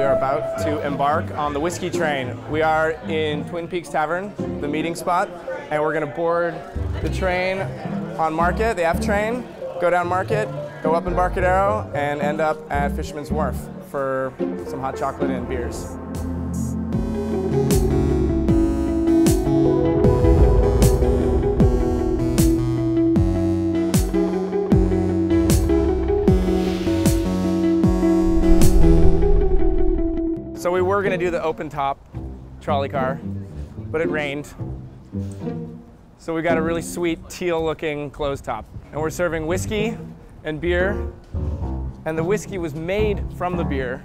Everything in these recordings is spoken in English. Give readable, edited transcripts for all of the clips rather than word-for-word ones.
we are about to embark on the whiskey train. We are in Twin Peaks Tavern, the meeting spot, and we're going to board the train on Market, the F train, go down Market, go up Embarcadero, and end up at Fisherman's Wharf for some hot chocolate and beers. So we were gonna do the open top trolley car, but it rained. So we got a really sweet teal looking closed top. And we're serving whiskey and beer. And the whiskey was made from the beer.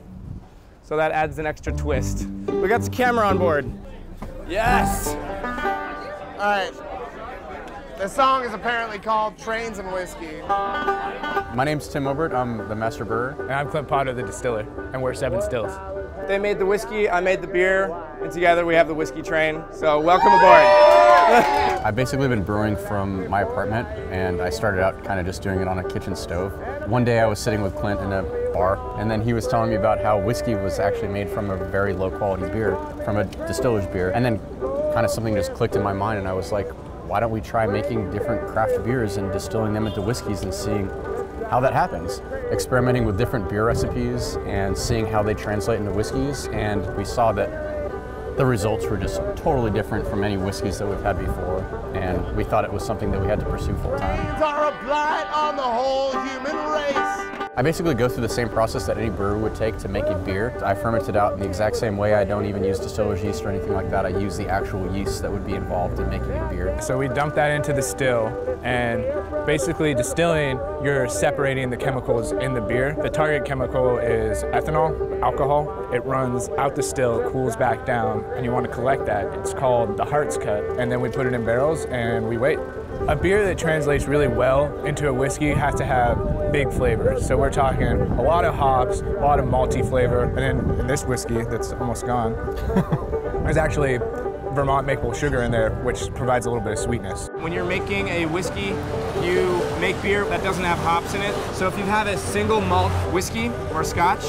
So that adds an extra twist. We got the camera on board. Yes! All right. The song is apparently called Trains and Whiskey. My name's Tim Obert, I'm the master brewer. And I'm Clint, the distiller, and we're 7 Stills. They made the whiskey, I made the beer, and together we have the whiskey train. So welcome aboard. I've basically been brewing from my apartment, and I started out kind of just doing it on a kitchen stove. One day I was sitting with Clint in a bar, and then he was telling me about how whiskey was actually made from a very low quality beer, from a distiller's beer. And then kind of something just clicked in my mind, and I was like, why don't we try making different craft beers and distilling them into whiskeys and seeing how that happens. Experimenting with different beer recipes and seeing how they translate into whiskeys, and we saw that the results were just totally different from any whiskeys that we've had before, and we thought it was something that we had to pursue full time. Trains are a blight on the whole human race. I basically go through the same process that any brewer would take to make a beer. I ferment it out in the exact same way. I don't even use distiller's yeast or anything like that. I use the actual yeast that would be involved in making a beer. So we dump that into the still, and basically distilling, you're separating the chemicals in the beer. The target chemical is ethanol, alcohol. It runs out the still, cools back down, and you want to collect that. It's called the Heart's Cut, and then we put it in barrels and we wait. A beer that translates really well into a whiskey has to have big flavor. So we're talking a lot of hops, a lot of malty flavor, and then in this whiskey that's almost gone, there's actually Vermont maple sugar in there, which provides a little bit of sweetness. When you're making a whiskey, you make beer that doesn't have hops in it. So if you have a single malt whiskey or scotch,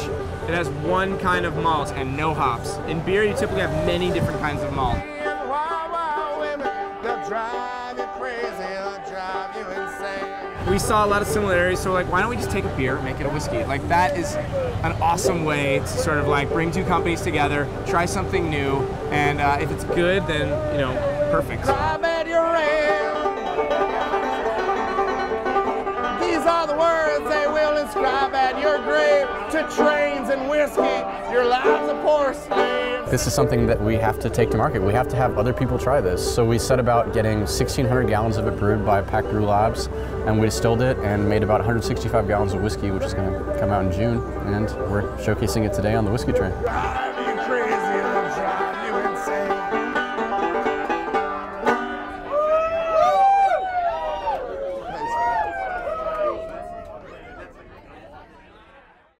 it has one kind of malt and no hops. In beer, you typically have many different kinds of malt. We saw a lot of similarities, so we're like, why don't we just take a beer and make it a whiskey? Like, that is an awesome way to sort of like bring two companies together, try something new, and if it's good, then, you know, perfect. These are the words they will inscribe at your grave. To trains and whiskey, your lives a poor slave. This is something that we have to take to market. We have to have other people try this. So we set about getting 1,600 gallons of it brewed by Pack Brew Labs, and we distilled it and made about 165 gallons of whiskey, which is going to come out in June, and we're showcasing it today on the Whiskey Train.